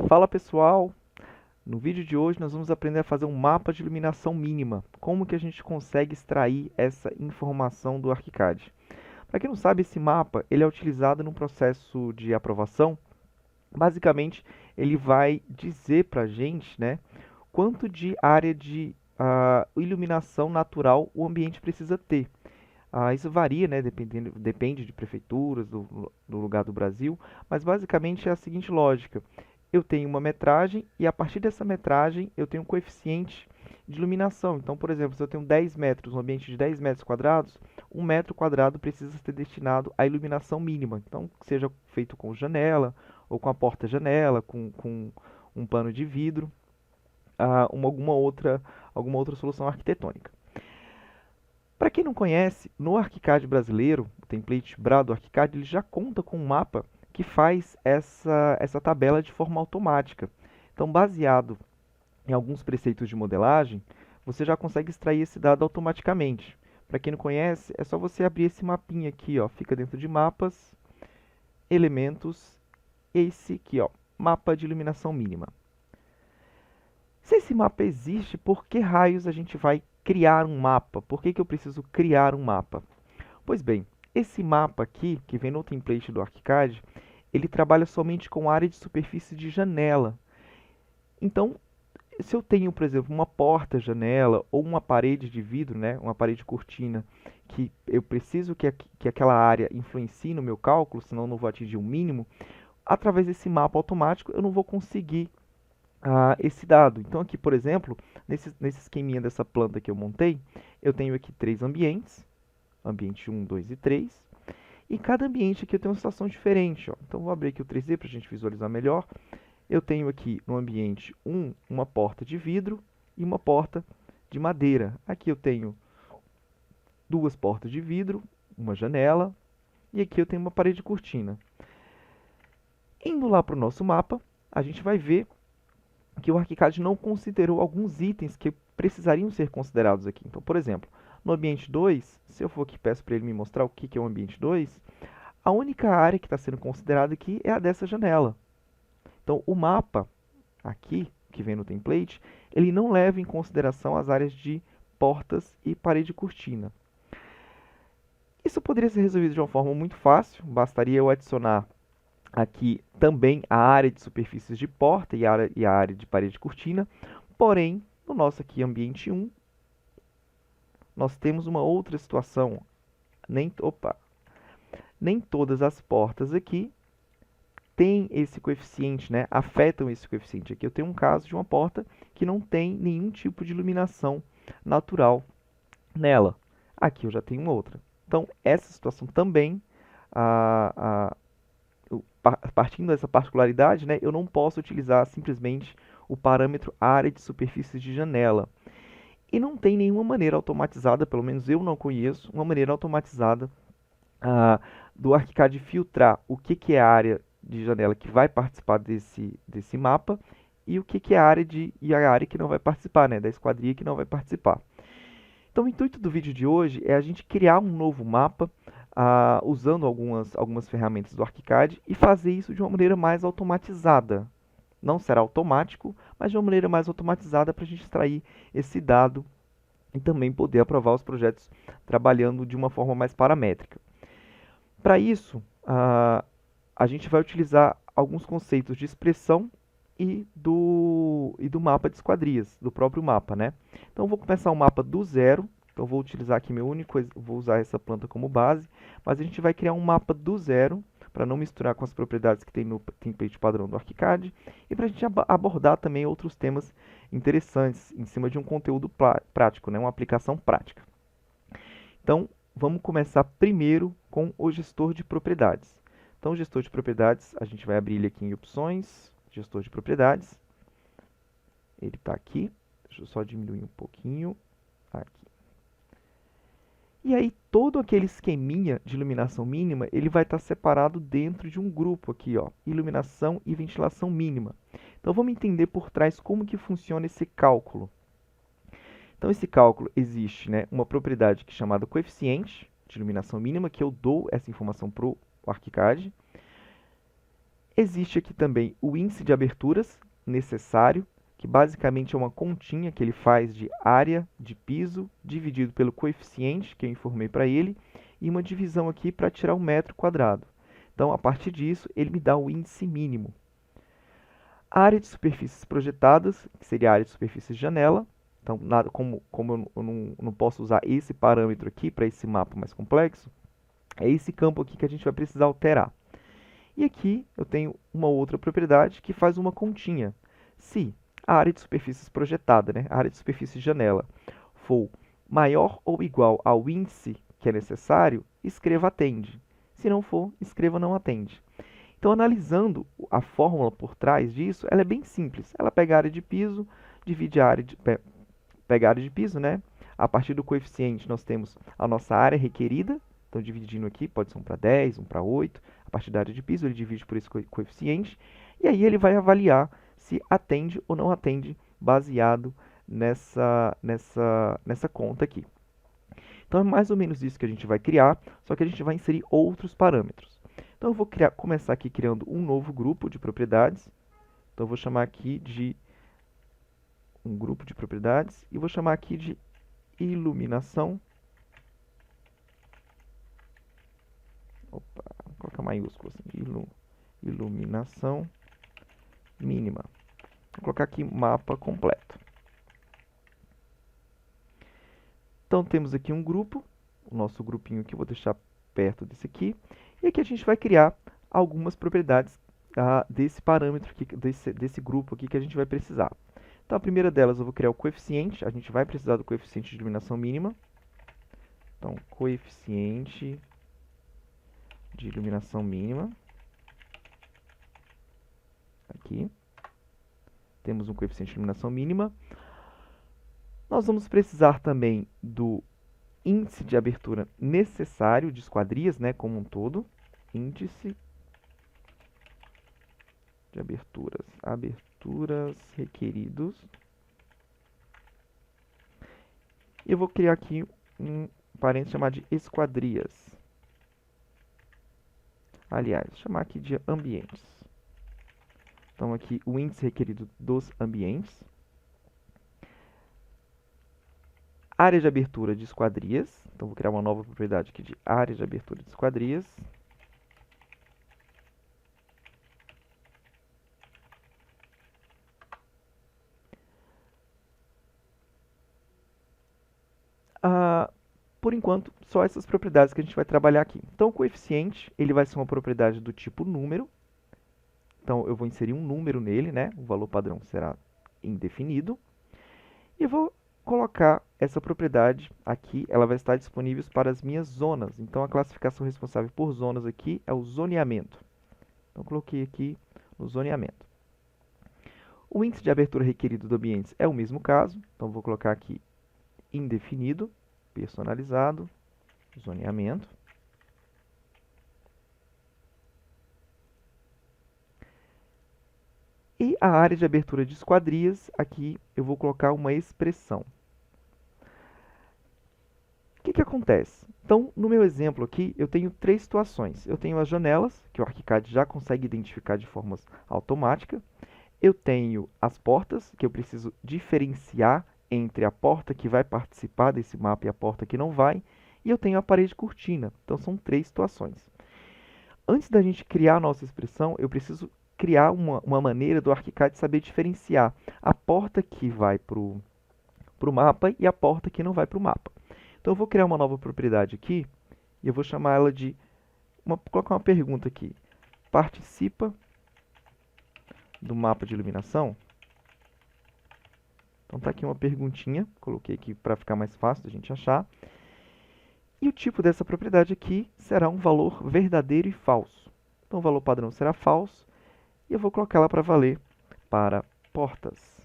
Fala pessoal, no vídeo de hoje nós vamos aprender a fazer um mapa de iluminação mínima. Como que a gente consegue extrair essa informação do ArchiCAD? Para quem não sabe, esse mapa ele é utilizado no processo de aprovação. Basicamente, ele vai dizer para a gente, né, quanto de área de iluminação natural o ambiente precisa ter. Isso varia, né, depende de prefeituras, do lugar do Brasil, mas basicamente é a seguinte lógica. Eu tenho uma metragem e a partir dessa metragem eu tenho um coeficiente de iluminação. Então, por exemplo, se eu tenho 10 metros, um ambiente de 10 metros quadrados, 1 metro quadrado precisa ser destinado à iluminação mínima. Então, seja feito com janela, ou com a porta-janela, com um pano de vidro, alguma outra solução arquitetônica. Para quem não conhece, no ArchiCAD brasileiro, o template BRA do ArchiCAD, ele já conta com um mapa que faz essa tabela de forma automática. Então, baseado em alguns preceitos de modelagem, você já consegue extrair esse dado automaticamente. Para quem não conhece, é só você abrir esse mapinha aqui, ó, fica dentro de mapas, elementos, esse aqui, ó, mapa de iluminação mínima. Se esse mapa existe, por que raios a gente vai criar um mapa? Por que eu preciso criar um mapa? Pois bem, esse mapa aqui, que vem no template do ArchiCAD, ele trabalha somente com área de superfície de janela. Então, se eu tenho, por exemplo, uma porta-janela ou uma parede de vidro, né, uma parede cortina, que eu preciso que aquela área influencie no meu cálculo, senão eu não vou atingir o mínimo, através desse mapa automático eu não vou conseguir esse dado. Então aqui, por exemplo, nesse esqueminha dessa planta que eu montei, eu tenho aqui 3 ambientes, ambiente 1, 2 e 3, e cada ambiente aqui eu tenho uma situação diferente. Ó. Então vou abrir aqui o 3D para a gente visualizar melhor. Eu tenho aqui no ambiente 1 uma porta de vidro e uma porta de madeira. Aqui eu tenho 2 portas de vidro, uma janela, e aqui eu tenho uma parede de cortina. Indo lá para o nosso mapa, a gente vai ver que o ArchiCAD não considerou alguns itens que precisariam ser considerados aqui. Então, por exemplo, no ambiente 2, se eu for aqui e peço para ele me mostrar o que é o ambiente 2, a única área que está sendo considerada aqui é a dessa janela. Então, o mapa aqui, que vem no template, ele não leva em consideração as áreas de portas e parede de cortina. Isso poderia ser resolvido de uma forma muito fácil, bastaria eu adicionar aqui também a área de superfícies de porta e a área de parede de cortina, porém, no nosso aqui ambiente 1, nós temos uma outra situação. Nem todas as portas aqui têm esse coeficiente, né? Afetam esse coeficiente. Aqui eu tenho um caso de uma porta que não tem nenhum tipo de iluminação natural nela. Aqui eu já tenho outra. Então, essa situação também partindo dessa particularidade, né, eu não posso utilizar simplesmente o parâmetro área de superfície de janela. E não tem nenhuma maneira automatizada, pelo menos eu não conheço, uma maneira automatizada do ArchiCAD filtrar o que é a área de janela que vai participar desse mapa e o que é a área a área que não vai participar, né, da esquadria que não vai participar. Então, o intuito do vídeo de hoje é a gente criar um novo mapa usando algumas ferramentas do ArchiCAD e fazer isso de uma maneira mais automatizada. Não será automático, mas de uma maneira mais automatizada para a gente extrair esse dado e também poder aprovar os projetos trabalhando de uma forma mais paramétrica. Para isso, a gente vai utilizar alguns conceitos de expressão e do mapa de esquadrias, do próprio mapa, né? Então, eu vou começar o mapa do zero. Então, vou utilizar aqui vou usar essa planta como base, mas a gente vai criar um mapa do zero, para não misturar com as propriedades que tem no template padrão do ArchiCAD, e para a gente abordar também outros temas interessantes, em cima de um conteúdo prático, né? Uma aplicação prática. Então, vamos começar primeiro com o gestor de propriedades. Então, o gestor de propriedades, a gente vai abrir ele aqui em opções, gestor de propriedades. Ele está aqui. Deixa eu só diminuir um pouquinho. Aqui. E aí, todo aquele esqueminha de iluminação mínima, ele vai estar separado dentro de um grupo aqui, ó, iluminação e ventilação mínima. Então, vamos entender por trás como que funciona esse cálculo. Então, esse cálculo existe, né, uma propriedade que é chamada coeficiente de iluminação mínima, que eu dou essa informação para o ArchiCAD. Existe aqui também o índice de aberturas necessário, que basicamente é uma continha que ele faz de área de piso dividido pelo coeficiente que eu informei para ele e uma divisão aqui para tirar o metro quadrado. Então, a partir disso, ele me dá o índice mínimo. A área de superfícies projetadas, que seria a área de superfície de janela. Então, como eu não posso usar esse parâmetro aqui para esse mapa mais complexo, é esse campo aqui que a gente vai precisar alterar. E aqui eu tenho uma outra propriedade que faz uma continha. Se a área de superfícies projetada, a área de superfície de janela, for maior ou igual ao índice que é necessário, escreva atende. Se não for, escreva não atende. Então, analisando a fórmula por trás disso, ela é bem simples. Ela pega a área de piso, divide a área de, pega a área de piso, A partir do coeficiente, nós temos a nossa área requerida. Então, dividindo aqui, pode ser 1 para 10, 1 para 8. A partir da área de piso, ele divide por esse coeficiente. E aí ele vai avaliar se atende ou não atende, baseado nessa conta aqui. Então, é mais ou menos isso que a gente vai criar, só que a gente vai inserir outros parâmetros. Então, eu vou começar aqui criando um novo grupo de propriedades. Então, eu vou chamar aqui de um grupo de propriedades e vou chamar aqui de iluminação. Opa, vou colocar maiúsculo assim, iluminação mínima. Vou colocar aqui mapa completo. Então, temos aqui um grupo, o nosso grupinho que eu vou deixar perto desse aqui. E aqui a gente vai criar algumas propriedades desse parâmetro, aqui, desse grupo aqui que a gente vai precisar. Então, a primeira delas eu vou criar o coeficiente. A gente vai precisar do coeficiente de iluminação mínima. Então, coeficiente de iluminação mínima. Aqui. Temos um coeficiente de iluminação mínima. Nós vamos precisar também do índice de abertura necessário de esquadrias, como um todo. Índice de aberturas requeridos. E eu vou criar aqui um parênteses chamado de esquadrias. Aliás, vou chamar aqui de ambientes. Então, aqui o índice requerido dos ambientes. Área de abertura de esquadrias. Então, vou criar uma nova propriedade aqui de área de abertura de esquadrias. Por enquanto, só essas propriedades que a gente vai trabalhar aqui. Então, o coeficiente ele vai ser uma propriedade do tipo número. Então, eu vou inserir um número nele, O valor padrão será indefinido. E eu vou colocar essa propriedade aqui, ela vai estar disponível para as minhas zonas. Então, a classificação responsável por zonas aqui é o zoneamento. Então, coloquei aqui no zoneamento. O índice de abertura requerido do ambiente é o mesmo caso. Então, vou colocar aqui indefinido, personalizado, zoneamento. E a área de abertura de esquadrias, aqui eu vou colocar uma expressão. O que acontece? Então, no meu exemplo aqui, eu tenho três situações. Eu tenho as janelas, que o ArchiCAD já consegue identificar de forma automática. Eu tenho as portas, que eu preciso diferenciar entre a porta que vai participar desse mapa e a porta que não vai. E eu tenho a parede cortina. Então, são três situações. Antes da gente criar a nossa expressão, eu preciso criar uma maneira do ArchiCAD saber diferenciar a porta que vai para o mapa e a porta que não vai para o mapa. Então, eu vou criar uma nova propriedade aqui e eu vou chamar ela de... colocar uma pergunta aqui. Participa do mapa de iluminação? Então, está aqui uma perguntinha. Coloquei aqui para ficar mais fácil da gente achar. E o tipo dessa propriedade aqui será um valor verdadeiro e falso. Então, o valor padrão será falso. E eu vou colocar ela para valer para portas,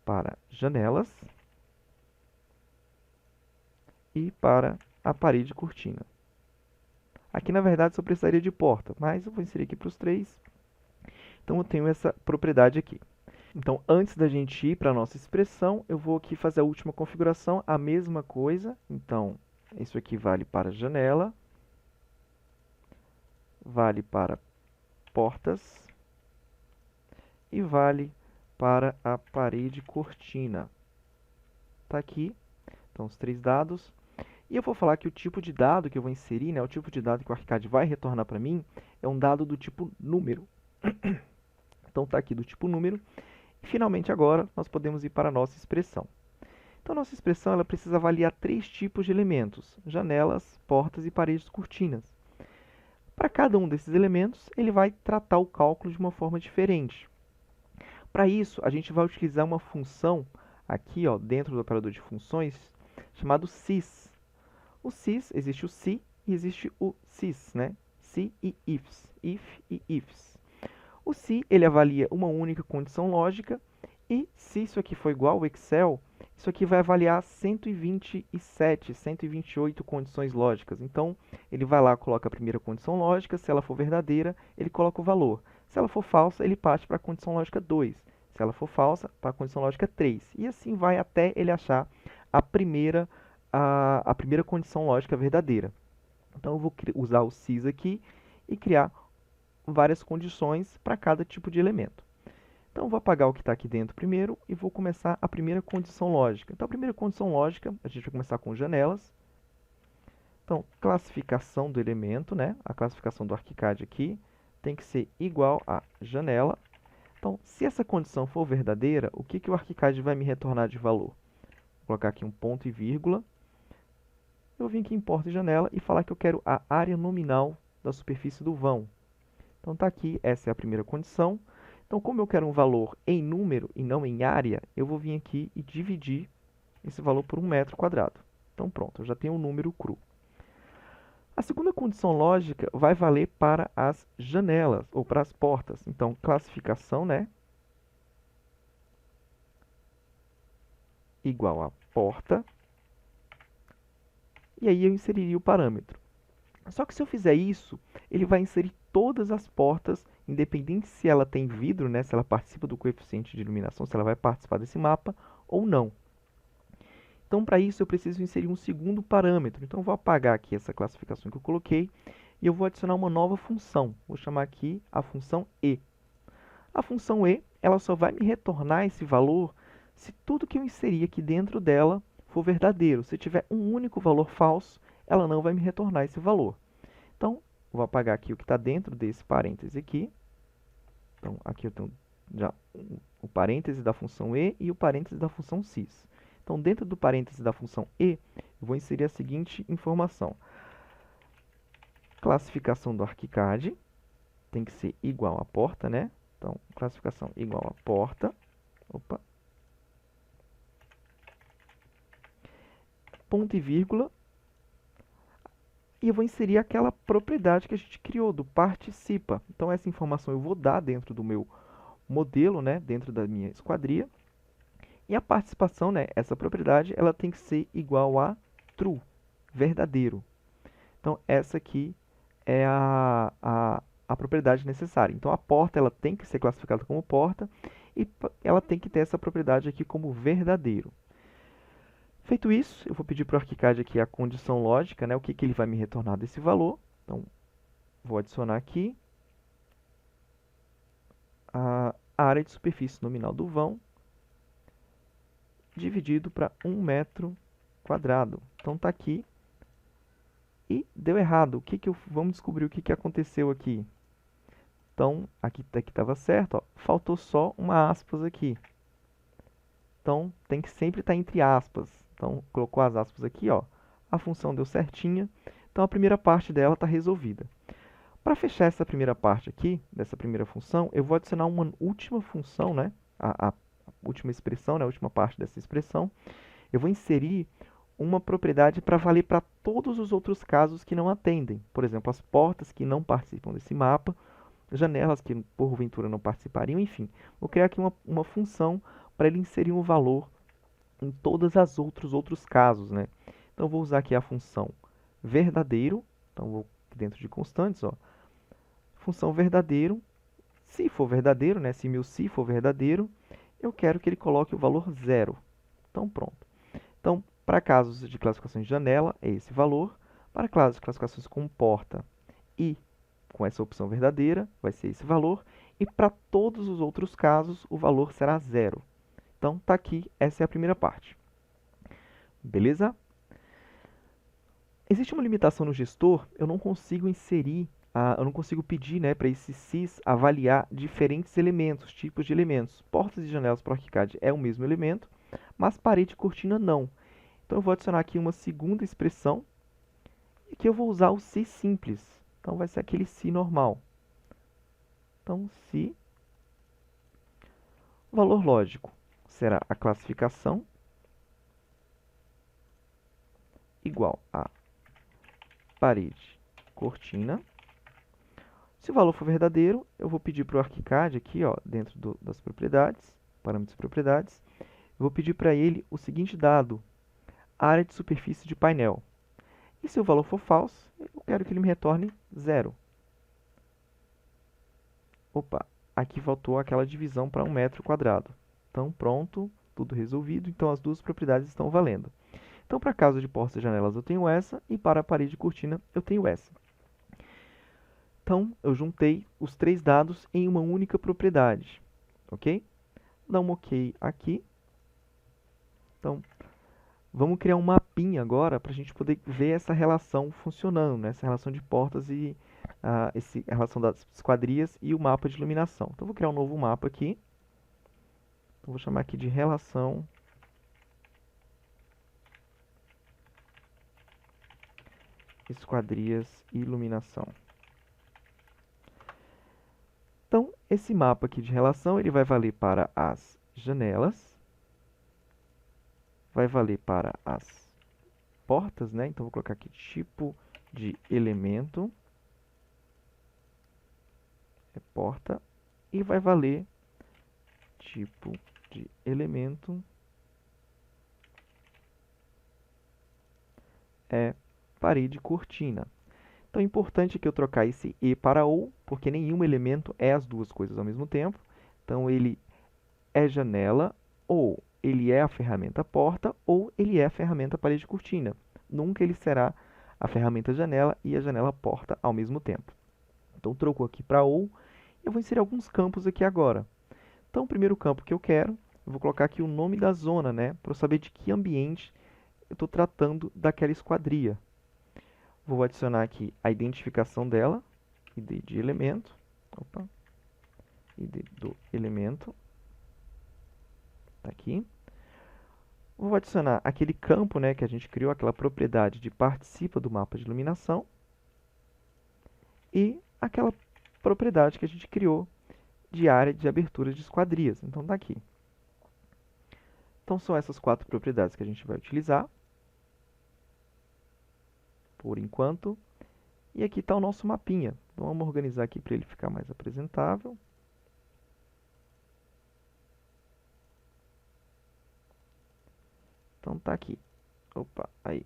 para janelas e para a parede cortina. Aqui, na verdade, só precisaria de porta, mas eu vou inserir aqui para os três. Então, eu tenho essa propriedade aqui. Então, antes da gente ir para a nossa expressão, eu vou aqui fazer a última configuração, a mesma coisa. Então, isso aqui vale para janela, vale para portas e vale para a parede cortina. Está aqui, então os 3 dados. E eu vou falar que o tipo de dado que eu vou inserir, né, o tipo de dado que o ArchiCAD vai retornar para mim, é um dado do tipo número. Então está aqui do tipo número. E finalmente agora nós podemos ir para a nossa expressão. Então a nossa expressão ela precisa avaliar 3 tipos de elementos: janelas, portas e paredes cortinas. Para cada um desses elementos, ele vai tratar o cálculo de uma forma diferente. Para isso, a gente vai utilizar uma função aqui, ó, dentro do operador de funções, chamado sys. O sys, existe o se e existe o sys, né? Se e ifs, if e ifs. O se, ele avalia uma única condição lógica e se isso aqui for igual ao Excel, isso aqui vai avaliar 127, 128 condições lógicas. Então, ele vai lá, coloca a primeira condição lógica, se ela for verdadeira, ele coloca o valor. Se ela for falsa, ele parte para a condição lógica 2. Se ela for falsa, para a condição lógica 3. E assim vai até ele achar a primeira condição lógica verdadeira. Então, eu vou usar o sys aqui e criar várias condições para cada tipo de elemento. Então, eu vou apagar o que está aqui dentro primeiro e vou começar a primeira condição lógica. Então, a primeira condição lógica, a gente vai começar com janelas. Então, classificação do elemento, né? A classificação do ArchiCAD aqui tem que ser igual a janela. Então, se essa condição for verdadeira, o que o ArchiCAD vai me retornar de valor? Vou colocar aqui um ponto e vírgula. Eu vim aqui em porta e janela e falar que eu quero a área nominal da superfície do vão. Então, está aqui, essa é a primeira condição. Então, como eu quero um valor em número e não em área, eu vou vir aqui e dividir esse valor por 1 metro quadrado. Então, pronto, eu já tenho um número cru. A segunda condição lógica vai valer para as janelas, ou para as portas. Então, classificação, né? Igual a porta. E aí eu inseriria o parâmetro. Só que se eu fizer isso, ele vai inserir todas as portas, independente se ela tem vidro, né, se ela participa do coeficiente de iluminação, se ela vai participar desse mapa ou não. Então, para isso, eu preciso inserir um segundo parâmetro. Então, eu vou apagar aqui essa classificação que eu coloquei e eu vou adicionar uma nova função. Vou chamar aqui a função e. A função e, ela só vai me retornar esse valor se tudo que eu inserir aqui dentro dela for verdadeiro. Se tiver um único valor falso, ela não vai me retornar esse valor. Então, vou apagar aqui o que está dentro desse parêntese aqui. Então, aqui eu tenho já o parêntese da função e o parêntese da função sys. Então, dentro do parêntese da função e, eu vou inserir a seguinte informação. Classificação do ArchiCAD tem que ser igual a porta, né? Então, classificação igual a porta. Opa. Ponto e vírgula. E eu vou inserir aquela propriedade que a gente criou, do participa. Então, essa informação eu vou dar dentro do meu modelo, né, dentro da minha esquadria. E a participação, né, essa propriedade, ela tem que ser igual a true, verdadeiro. Então, essa aqui é a propriedade necessária. Então, a porta ela tem que ser classificada como porta e ela tem que ter essa propriedade aqui como verdadeiro. Feito isso, eu vou pedir para o ArchiCAD aqui a condição lógica, né, o que ele vai me retornar desse valor. Então, vou adicionar aqui a área de superfície nominal do vão dividido para 1 metro quadrado. Então, está aqui. E deu errado. Vamos descobrir o que aconteceu aqui. Então, aqui estava certo. Ó, faltou só uma aspas aqui. Então, tem que sempre estar entre aspas. Então, colocou as aspas aqui, ó. A função deu certinha. Então, a primeira parte dela está resolvida. Para fechar essa primeira parte aqui, dessa primeira função, eu vou adicionar uma última função, né? A última expressão, né? A última parte dessa expressão. Eu vou inserir uma propriedade para valer para todos os outros casos que não atendem. Por exemplo, as portas que não participam desse mapa, janelas que porventura não participariam, enfim. Vou criar aqui uma função para ele inserir um valor em todos os outros casos, né? Então, eu vou usar aqui a função verdadeiro. Então, vou dentro de constantes, ó. Função verdadeiro. Se for verdadeiro, né? Se meu se for verdadeiro, eu quero que ele coloque o valor 0. Então, pronto. Então, para casos de classificações de janela, é esse valor. Para casos de classificações com porta e com essa opção verdadeira, vai ser esse valor, e para todos os outros casos, o valor será 0. Então, tá aqui, essa é a primeira parte. Beleza? Existe uma limitação no gestor, eu não consigo inserir, eu não consigo pedir, né, para esse sys avaliar diferentes elementos, tipos de elementos. Portas e janelas para o ArchiCAD é o mesmo elemento, mas parede e cortina não. Então, eu vou adicionar aqui uma segunda expressão, e aqui eu vou usar o se simples. Então, vai ser aquele se normal. Então, se o valor lógico será a classificação igual a parede, cortina. Se o valor for verdadeiro, eu vou pedir para o ArchiCAD aqui, ó, dentro das propriedades, parâmetros de propriedades, eu vou pedir para ele o seguinte dado, área de superfície de painel. E se o valor for falso, eu quero que ele me retorne 0. Opa, aqui faltou aquela divisão para 1 metro quadrado. Então, pronto, tudo resolvido. Então, as duas propriedades estão valendo. Então, para casa de portas e janelas, eu tenho essa, e para a parede e cortina, eu tenho essa. Então, eu juntei os 3 dados em uma única propriedade, ok? Vou dar um OK aqui. Então, vamos criar um mapinha agora para a gente poder ver essa relação funcionando, né? Essa relação de portas e a relação das esquadrias e o mapa de iluminação. Então, vou criar um novo mapa aqui. Então, vou chamar aqui de relação esquadrias e iluminação. Então, esse mapa aqui de relação, ele vai valer para as janelas, vai valer para as portas, né? Então, vou colocar aqui tipo de elemento, é porta, e vai valer tipo de elemento é parede cortina. Então, é importante que eu trocar esse e para ou, porque nenhum elemento é as duas coisas ao mesmo tempo. Então, ele é janela, ou ele é a ferramenta porta, ou ele é a ferramenta parede cortina. Nunca ele será a ferramenta janela e a janela porta ao mesmo tempo. Então, trocou aqui para ou. Eu vou inserir alguns campos aqui agora. Então, o primeiro campo que eu quero, eu vou colocar aqui o nome da zona, né, para eu saber de que ambiente eu estou tratando daquela esquadria. Vou adicionar aqui a identificação dela, ID de elemento, ID do elemento, tá aqui. Vou adicionar aquele campo, né, que a gente criou, aquela propriedade de participa do mapa de iluminação, e aquela propriedade que a gente criou de área de abertura de esquadrias. Então, tá aqui. Então, são essas 4 propriedades que a gente vai utilizar, por enquanto. E aqui está o nosso mapinha. Então, vamos organizar aqui para ele ficar mais apresentável. Então, tá aqui. Opa, aí.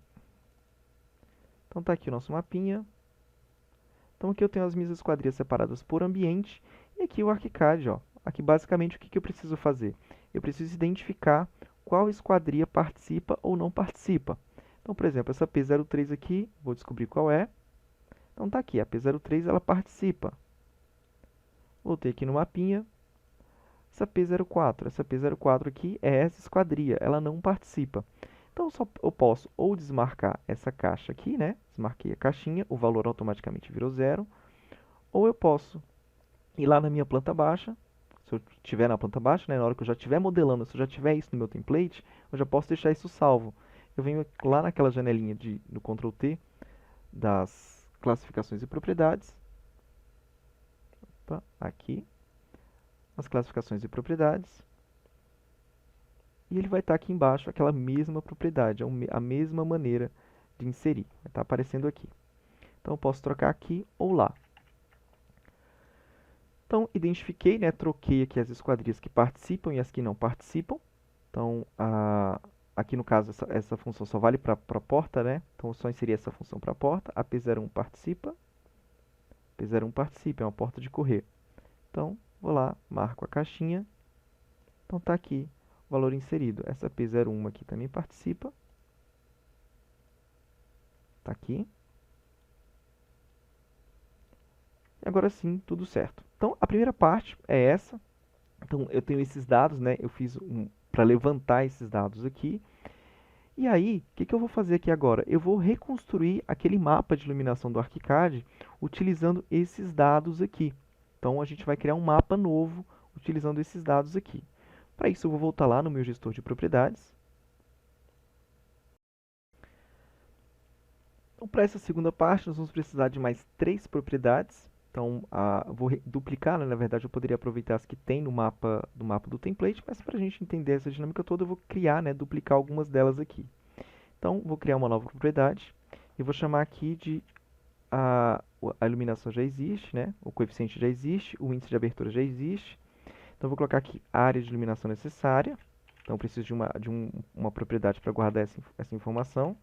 Então, tá aqui o nosso mapinha. Então, aqui eu tenho as minhas esquadrias separadas por ambiente. E aqui o ArchiCAD, ó. Aqui, basicamente, o que eu preciso fazer? Eu preciso identificar qual esquadria participa ou não participa. Então, por exemplo, essa P03 aqui, vou descobrir qual é. Então, tá aqui, a P03 ela participa. Voltei aqui no mapinha. Essa P04 aqui é essa esquadria, ela não participa. Então, eu posso ou desmarcar essa caixa aqui, né? Desmarquei a caixinha, o valor automaticamente virou 0. Ou eu posso ir lá na minha planta baixa, se eu estiver na planta baixa, né? Na hora que eu já estiver modelando, se eu já tiver isso no meu template, eu já posso deixar isso salvo. Eu venho lá naquela janelinha no Ctrl T das classificações e propriedades. Opa, aqui. As classificações e propriedades. E ele vai estar aqui embaixo, aquela mesma propriedade, a mesma maneira de inserir. Vai estar aparecendo aqui. Então, eu posso trocar aqui ou lá. Então, identifiquei, né, troquei aqui as esquadrias que participam e as que não participam. Então, aqui no caso, essa função só vale para a porta, né? Então, eu só inseri essa função para a porta. A P01 participa. P01 participa, é uma porta de correr. Então, vou lá, marco a caixinha. Então, está aqui o valor inserido. Essa P01 aqui também participa. Está aqui. E agora sim, tudo certo. Então, a primeira parte é essa. Então, eu tenho esses dados, né? Eu fiz para levantar esses dados aqui. E aí, o que eu vou fazer aqui agora? Eu vou reconstruir aquele mapa de iluminação do ArchiCAD utilizando esses dados aqui. Então, a gente vai criar um mapa novo utilizando esses dados aqui. Para isso, eu vou voltar lá no meu gestor de propriedades. Então, para essa segunda parte, nós vamos precisar de mais 3 propriedades. Então, vou duplicar, né? Na verdade, eu poderia aproveitar as que tem no mapa do template, mas para a gente entender essa dinâmica toda, eu vou criar, né? Duplicar algumas delas aqui. Então, vou criar uma nova propriedade e vou chamar aqui de a iluminação já existe, né? O coeficiente já existe, o índice de abertura já existe. Então, vou colocar aqui a área de iluminação necessária. Então, preciso de uma propriedade para guardar essa informação.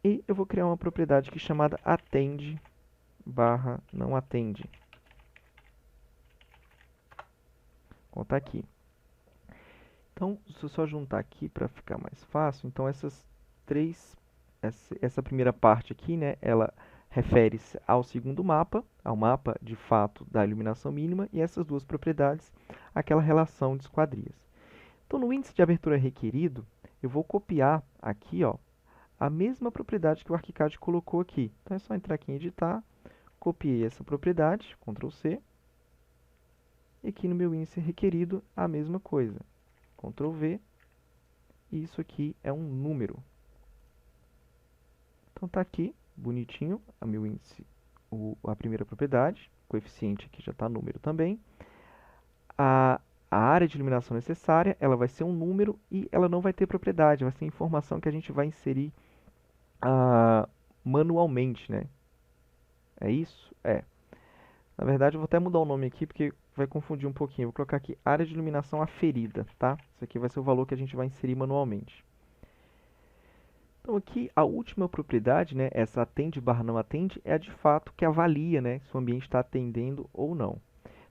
E eu vou criar uma propriedade aqui chamada atende barra não atende. Vou botar aqui. Então, se eu só juntar aqui para ficar mais fácil, então essa primeira parte aqui, né, ela refere-se ao segundo mapa, ao mapa de fato da iluminação mínima, e essas duas propriedades, aquela relação de esquadrias. Então, no índice de abertura requerido, eu vou copiar aqui, ó, a mesma propriedade que o ArchiCAD colocou aqui. Então, é só entrar aqui em editar, copiei essa propriedade, Ctrl C, e aqui no meu índice requerido, a mesma coisa. Ctrl V, e isso aqui é um número. Então está aqui, bonitinho, a meu índice, a primeira propriedade, coeficiente aqui já está número também. A área de iluminação necessária, ela vai ser um número e ela não vai ter propriedade, vai ser informação que a gente vai inserir manualmente, né? É isso? É. Na verdade, eu vou até mudar o nome aqui, porque vai confundir um pouquinho. Eu vou colocar aqui área de iluminação aferida, tá? Isso aqui vai ser o valor que a gente vai inserir manualmente. Então aqui a última propriedade, né, essa atende barra não atende, é a de fato que avalia, né, se o ambiente está atendendo ou não.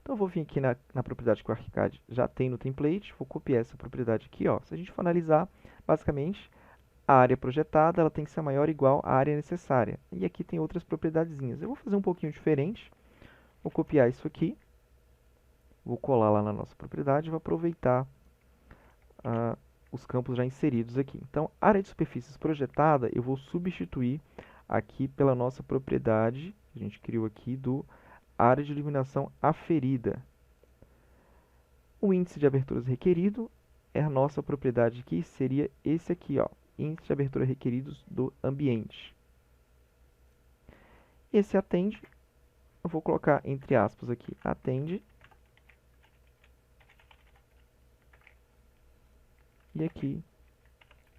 Então eu vou vir aqui na propriedade que o ArchiCAD já tem no template, vou copiar essa propriedade aqui, ó. Se a gente for analisar, basicamente, a área projetada ela tem que ser maior ou igual à área necessária. E aqui tem outras propriedadezinhas. Eu vou fazer um pouquinho diferente, vou copiar isso aqui, vou colar lá na nossa propriedade e vou aproveitar os campos já inseridos aqui. Então, área de superfícies projetada, eu vou substituir aqui pela nossa propriedade, que a gente criou aqui, do área de iluminação aferida. O índice de aberturas requerido é a nossa propriedade aqui, seria esse aqui, ó, índice de abertura requeridos do ambiente. Esse atende, eu vou colocar entre aspas aqui, atende. E aqui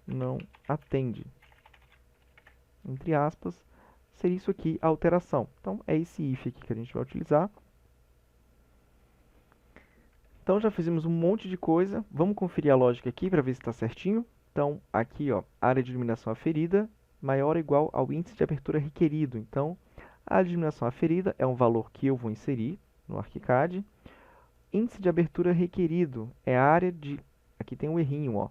não atende. Entre aspas, seria isso aqui a alteração. Então, é esse if aqui que a gente vai utilizar. Então, já fizemos um monte de coisa. Vamos conferir a lógica aqui para ver se está certinho. Então, aqui, ó, área de iluminação aferida maior ou igual ao índice de abertura requerido. Então, a área de iluminação aferida é um valor que eu vou inserir no ArchiCAD. Índice de abertura requerido é a área de... Aqui tem um errinho, ó.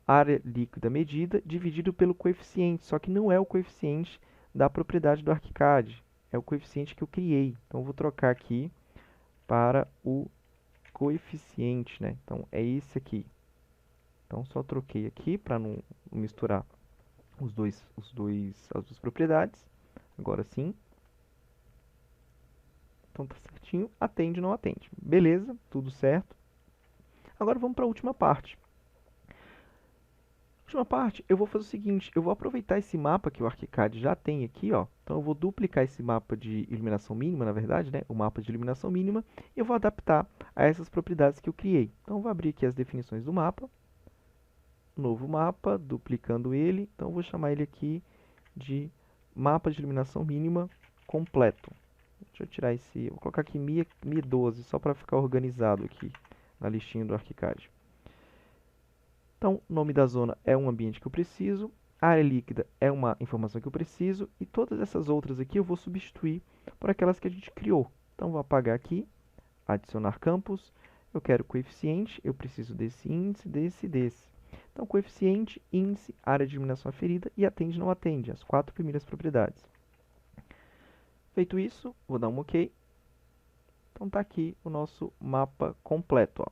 Área líquida medida dividido pelo coeficiente, só que não é o coeficiente da propriedade do ArchiCAD, é o coeficiente que eu criei. Então, eu vou trocar aqui para o coeficiente, né? Então, é esse aqui. Então, só troquei aqui para não misturar as duas propriedades. Agora sim. Então, tá certinho. Atende ou não atende. Beleza, tudo certo. Agora, vamos para a última parte. Última parte, eu vou fazer o seguinte, eu vou aproveitar esse mapa que o ArchiCAD já tem aqui, ó. Então eu vou duplicar esse mapa de iluminação mínima, na verdade, né? O mapa de iluminação mínima, e eu vou adaptar a essas propriedades que eu criei. Então eu vou abrir aqui as definições do mapa, novo mapa, duplicando ele. Então eu vou chamar ele aqui de mapa de iluminação mínima completo. Deixa eu tirar esse, vou colocar aqui Mi 12, só para ficar organizado aqui na listinha do ArchiCAD. Então, o nome da zona é um ambiente que eu preciso, a área líquida é uma informação que eu preciso, e todas essas outras aqui eu vou substituir por aquelas que a gente criou. Então, vou apagar aqui, adicionar campos, eu quero coeficiente, eu preciso desse índice, desse e desse. Então, coeficiente, índice, área de iluminação aferida e atende ou não atende, as 4 primeiras propriedades. Feito isso, vou dar um OK. Então, está aqui o nosso mapa completo. Ó.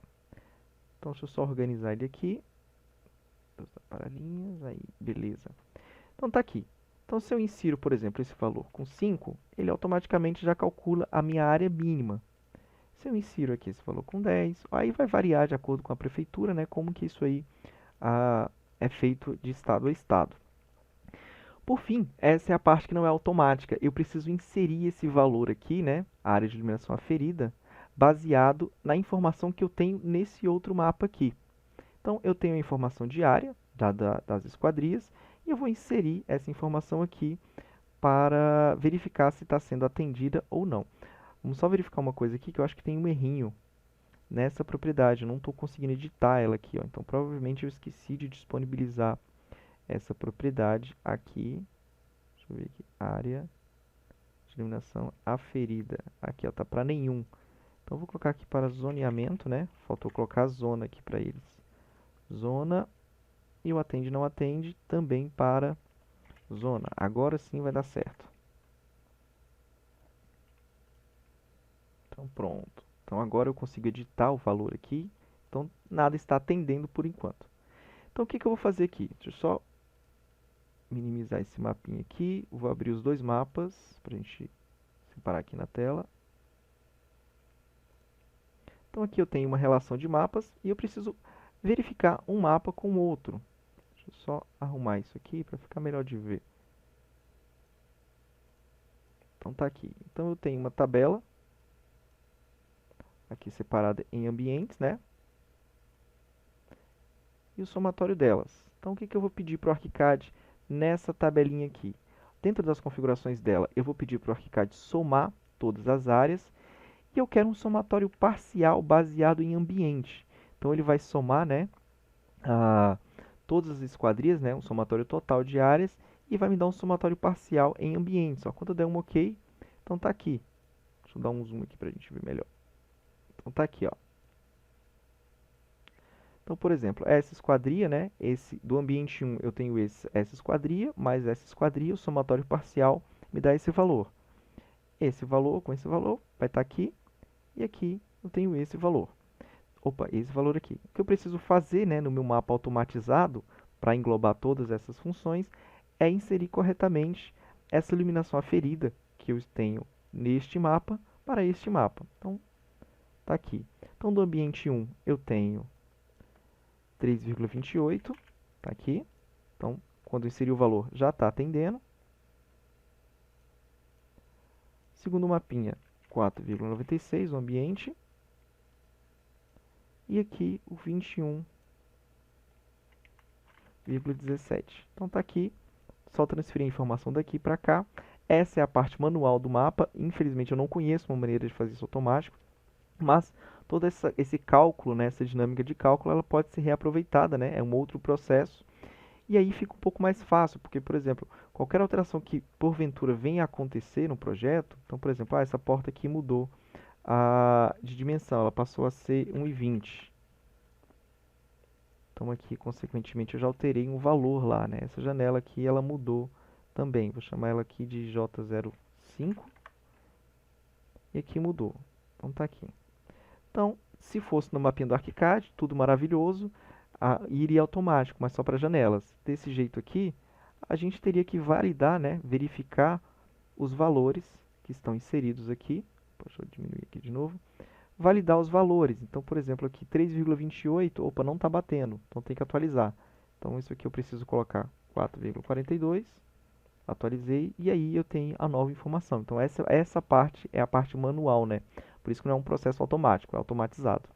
Então, deixa eu só organizar ele aqui. Para linhas, aí, beleza. Então, está aqui. Então, se eu insiro, por exemplo, esse valor com 5, ele automaticamente já calcula a minha área mínima. Se eu insiro aqui esse valor com 10, aí vai variar de acordo com a prefeitura, né, como que isso aí é feito de estado a estado. Por fim, essa é a parte que não é automática. Eu preciso inserir esse valor aqui, né, a área de iluminação aferida, baseado na informação que eu tenho nesse outro mapa aqui. Então, eu tenho a informação de área das esquadrias e eu vou inserir essa informação aqui para verificar se está sendo atendida ou não. Vamos só verificar uma coisa aqui, que eu acho que tem um errinho nessa propriedade. Eu não estou conseguindo editar ela aqui. Ó. Então, provavelmente eu esqueci de disponibilizar essa propriedade aqui. Deixa eu ver aqui. Área de iluminação aferida. Aqui, ó, tá para nenhum. Então, eu vou colocar aqui para zoneamento, né? Faltou colocar a zona aqui para eles. Zona. E o atende não atende também para zona. Agora sim vai dar certo. Então, pronto. Então, agora eu consigo editar o valor aqui. Então, nada está atendendo por enquanto. Então, o que eu vou fazer aqui? Deixa eu só minimizar esse mapinha aqui. Vou abrir os dois mapas para a gente separar aqui na tela. Então, aqui eu tenho uma relação de mapas e eu preciso verificar um mapa com o outro. Deixa eu só arrumar isso aqui para ficar melhor de ver. Então, tá aqui. Então, eu tenho uma tabela aqui separada em ambientes, né? E o somatório delas. Então, o que eu vou pedir para o ArchiCAD nessa tabelinha aqui? Dentro das configurações dela, eu vou pedir para o ArchiCAD somar todas as áreas. E eu quero um somatório parcial baseado em ambiente. Então, ele vai somar, né, todas as esquadrias, né, um somatório total de áreas, e vai me dar um somatório parcial em ambientes. Ó. Quando eu der um OK, então tá aqui. Deixa eu dar um zoom aqui para a gente ver melhor. Então tá aqui, ó. Então, por exemplo, essa esquadria, né, do ambiente 1 eu tenho essa esquadria, mais essa esquadria, o somatório parcial me dá esse valor. Esse valor com esse valor vai estar aqui, e aqui eu tenho esse valor. Opa, esse valor aqui. O que eu preciso fazer, né, no meu mapa automatizado, para englobar todas essas funções, é inserir corretamente essa iluminação aferida que eu tenho neste mapa para este mapa. Então, está aqui. Então, do ambiente 1 eu tenho 3,28, está aqui. Então, quando eu inserir o valor, já está atendendo. Segundo mapinha, 4,96, o ambiente. E aqui o 21,17. Então, está aqui. Só transferir a informação daqui para cá. Essa é a parte manual do mapa. Infelizmente, eu não conheço uma maneira de fazer isso automático. Mas todo esse cálculo, né, essa dinâmica de cálculo, ela pode ser reaproveitada, né? É um outro processo. E aí fica um pouco mais fácil, porque, por exemplo, qualquer alteração que porventura venha a acontecer no projeto, então, por exemplo, essa porta aqui mudou de dimensão, ela passou a ser 1,20. Então, aqui, consequentemente, eu já alterei um valor lá, né? Essa janela aqui, ela mudou também. Vou chamar ela aqui de J05. E aqui mudou. Então, tá aqui. Então, se fosse no mapinha do ArchiCAD, tudo maravilhoso, iria automático, mas só para janelas. Desse jeito aqui, a gente teria que validar, né, verificar os valores que estão inseridos aqui. Deixa eu diminuir aqui de novo. Validar os valores. Então, por exemplo, aqui 3,28, opa, não está batendo, então tem que atualizar. Então, isso aqui eu preciso colocar 4,42, atualizei, e aí eu tenho a nova informação. Então, essa parte é a parte manual, né? Por isso que não é um processo automático, é automatizado.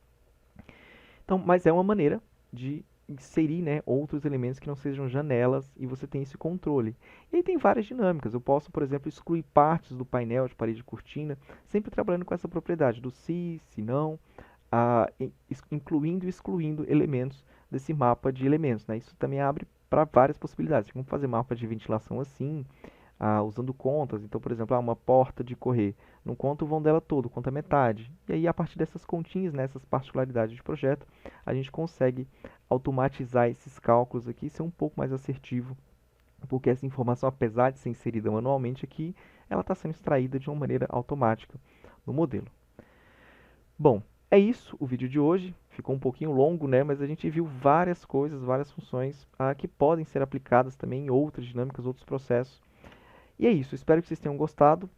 Então, mas é uma maneira de inserir, né, outros elementos que não sejam janelas e você tem esse controle. E aí tem várias dinâmicas. Eu posso, por exemplo, excluir partes do painel de parede de cortina, sempre trabalhando com essa propriedade do se não, incluindo e excluindo elementos desse mapa de elementos. Né? Isso também abre para várias possibilidades. Vamos fazer mapa de ventilação assim, usando contas. Então, por exemplo, uma porta de correr. Não conta o vão dela todo, conta metade. E aí, a partir dessas continhas, nessas particularidades de projeto, a gente consegue automatizar esses cálculos aqui e ser um pouco mais assertivo, porque essa informação, apesar de ser inserida manualmente aqui, ela está sendo extraída de uma maneira automática no modelo. Bom, é isso o vídeo de hoje. Ficou um pouquinho longo, né? Mas a gente viu várias coisas, várias funções que podem ser aplicadas também em outras dinâmicas, outros processos. E é isso, espero que vocês tenham gostado.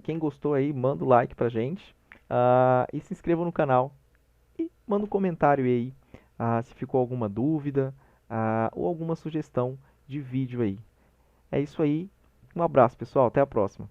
Quem gostou aí, manda o like pra gente. E se inscreva no canal. E manda um comentário aí se ficou alguma dúvida ou alguma sugestão de vídeo aí. É isso aí. Um abraço, pessoal. Até a próxima.